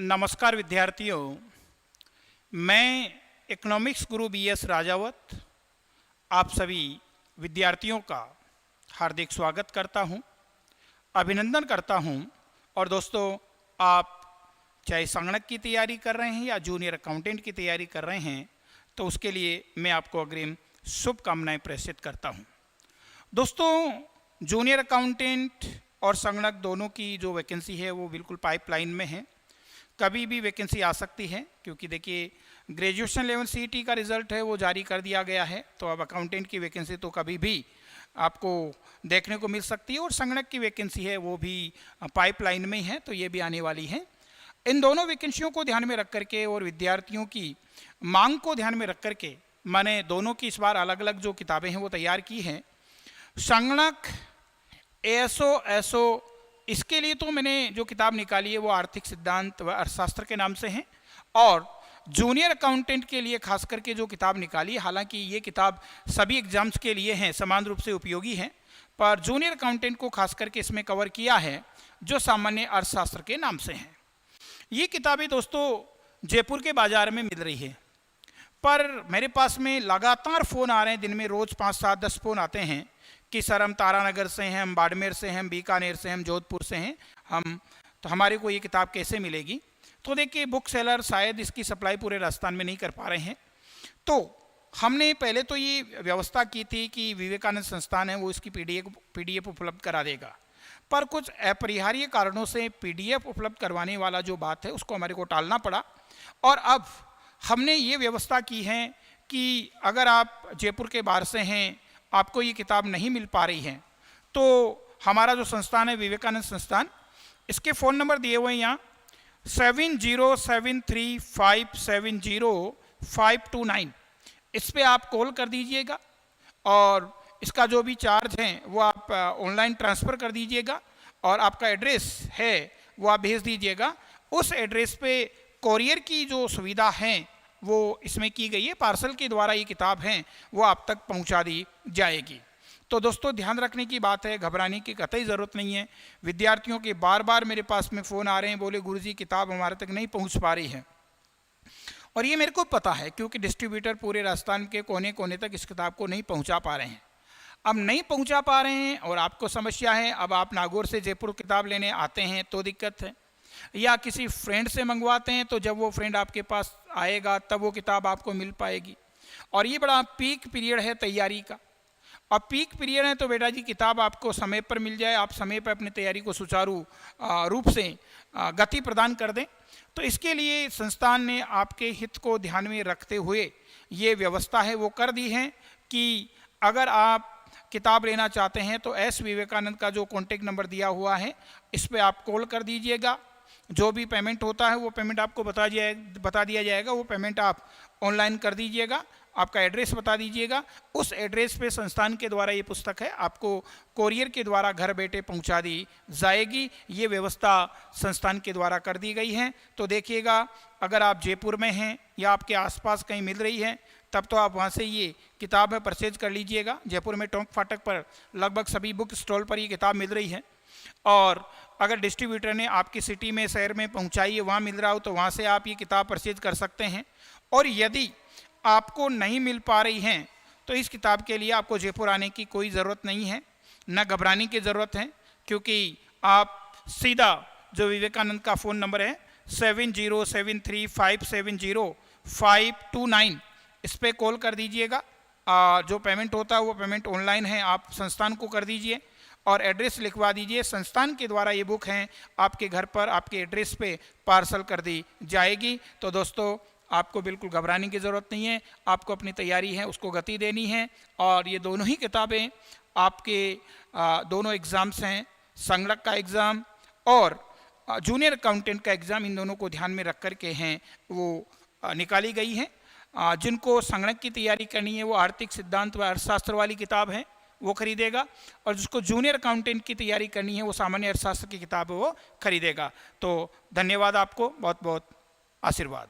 नमस्कार विद्यार्थियों, मैं इकोनॉमिक्स गुरु BS राजावत आप सभी विद्यार्थियों का हार्दिक स्वागत करता हूं, अभिनंदन करता हूं। और दोस्तों, आप चाहे संगणक की तैयारी कर रहे हैं या जूनियर अकाउंटेंट की तैयारी कर रहे हैं तो उसके लिए मैं आपको अग्रिम शुभकामनाएं प्रेषित करता हूं। दोस्तों, जूनियर अकाउंटेंट और संगणक दोनों की जो वैकेंसी है वो बिल्कुल पाइपलाइन में है। कभी भी वैकेंसी आ सकती है, क्योंकि देखिए ग्रेजुएशन लेवल CET का रिज़ल्ट है वो जारी कर दिया गया है। तो अब अकाउंटेंट की वैकेंसी तो कभी भी आपको देखने को मिल सकती है, और संगणक की वैकेंसी है वो भी पाइपलाइन में है, तो ये भी आने वाली है। इन दोनों वैकेंसियों को ध्यान में रख करके और विद्यार्थियों की मांग को ध्यान में रख करके मैंने दोनों की इस बार अलग अलग जो किताबें हैं वो तैयार की हैं। संगणक ASO इसके लिए तो मैंने जो किताब निकाली है वो आर्थिक सिद्धांत व अर्थशास्त्र के नाम से है, और जूनियर अकाउंटेंट के लिए खास करके जो किताब निकाली है, हालांकि ये किताब सभी एग्जाम्स के लिए हैं, समान रूप से उपयोगी है, पर जूनियर अकाउंटेंट को खास करके इसमें कवर किया है जो सामान्य अर्थशास्त्र के नाम से हैं। ये किताबें दोस्तों जयपुर के बाज़ार में मिल रही है, पर मेरे पास में लगातार फ़ोन आ रहे हैं, दिन में रोज़ 5, 7, 10 फ़ोन आते हैं कि सर हम तारानगर से हैं, हम बाड़मेर से हैं, हम बीकानेर से हैं, हम जोधपुर से हैं, तो हमारे को ये किताब कैसे मिलेगी। तो देखिए बुक सेलर शायद इसकी सप्लाई पूरे राजस्थान में नहीं कर पा रहे हैं। तो हमने पहले तो ये व्यवस्था की थी कि विवेकानंद संस्थान है वो इसकी PDF उपलब्ध करा देगा, पर कुछ अपरिहार्य कारणों से PDF उपलब्ध करवाने वाला जो बात है उसको हमारे को टालना पड़ा। और अब हमने ये व्यवस्था की है कि अगर आप जयपुर के बाहर से हैं, आपको ये किताब नहीं मिल पा रही है, तो हमारा जो संस्थान है विवेकानंद संस्थान, इसके फ़ोन नंबर दिए हुए हैं यहाँ 7073570529। इस पे आप कॉल कर दीजिएगा और इसका जो भी चार्ज है वो आप ऑनलाइन ट्रांसफ़र कर दीजिएगा, और आपका एड्रेस है वो आप भेज दीजिएगा। उस एड्रेस पे कोरियर की जो सुविधा है वो इसमें की गई है, पार्सल के द्वारा ये किताब है वो आप तक पहुंचा दी जाएगी। तो दोस्तों ध्यान रखने की बात है, घबराने की कतई ज़रूरत नहीं है। विद्यार्थियों के बार बार मेरे पास में फ़ोन आ रहे हैं, बोले गुरुजी किताब हमारे तक नहीं पहुंच पा रही है, और ये मेरे को पता है क्योंकि डिस्ट्रीब्यूटर पूरे राजस्थान के कोने कोने तक इस किताब को नहीं पहुँचा पा रहे हैं। अब नहीं पहुँचा पा रहे हैं और आपको समस्या है, अब आप नागौर से जयपुर किताब लेने आते हैं तो दिक्कत है, या किसी फ्रेंड से मंगवाते हैं तो जब वो फ्रेंड आपके पास आएगा तब वो किताब आपको मिल पाएगी। और ये बड़ा पीक पीरियड है तैयारी का। अब पीक पीरियड है तो बेटा जी किताब आपको समय पर मिल जाए, आप समय पर अपनी तैयारी को सुचारू रूप से गति प्रदान कर दें। तो इसके लिए संस्थान ने आपके हित को ध्यान में रखते हुए ये व्यवस्था है वो कर दी है कि अगर आप किताब लेना चाहते हैं तो S विवेकानंद का जो कॉन्टेक्ट नंबर दिया हुआ है इस पर आप कॉल कर दीजिएगा। जो भी पेमेंट होता है वो पेमेंट आपको बता दिया जाएगा, वो पेमेंट आप ऑनलाइन कर दीजिएगा। आपका एड्रेस बता दीजिएगा, उस एड्रेस पे संस्थान के द्वारा ये पुस्तक है आपको कोरियर के द्वारा घर बैठे पहुंचा दी जाएगी। ये व्यवस्था संस्थान के द्वारा कर दी गई है। तो देखिएगा, अगर आप जयपुर में हैं या आपके आसपास कहीं मिल रही है तब तो आप वहाँ से ये किताब है परचेज कर लीजिएगा। जयपुर में टोंक फाटक पर लगभग सभी बुक स्टॉल पर ये किताब मिल रही है, और अगर डिस्ट्रीब्यूटर ने आपकी सिटी में शहर में पहुंचाई है वहाँ मिल रहा हो तो वहाँ से आप ये किताब परचेज कर सकते हैं। और यदि आपको नहीं मिल पा रही हैं तो इस किताब के लिए आपको जयपुर आने की कोई ज़रूरत नहीं है, न घबराने की ज़रूरत है, क्योंकि आप सीधा जो विवेकानंद का फ़ोन नंबर है 7073570529 इस पर कॉल कर दीजिएगा। जो पेमेंट होता है वो पेमेंट ऑनलाइन है, आप संस्थान को कर दीजिए और एड्रेस लिखवा दीजिए। संस्थान के द्वारा ये बुक हैं आपके घर पर आपके एड्रेस पे पार्सल कर दी जाएगी। तो दोस्तों आपको बिल्कुल घबराने की ज़रूरत नहीं है, आपको अपनी तैयारी है उसको गति देनी है। और ये दोनों ही किताबें आपके दोनों एग्ज़ाम्स हैं, संगणक का एग्ज़ाम और जूनियर अकाउंटेंट का एग्ज़ाम, इन दोनों को ध्यान में रख कर के हैं वो निकाली गई हैं। जिनको संगणक की तैयारी करनी है वो आर्थिक सिद्धांत व अर्थशास्त्र वाली किताब है वो खरीदेगा, और जिसको जूनियर अकाउंटेंट की तैयारी करनी है वो सामान्य अर्थशास्त्र की किताब है वो खरीदेगा। तो धन्यवाद, आपको बहुत बहुत आशीर्वाद।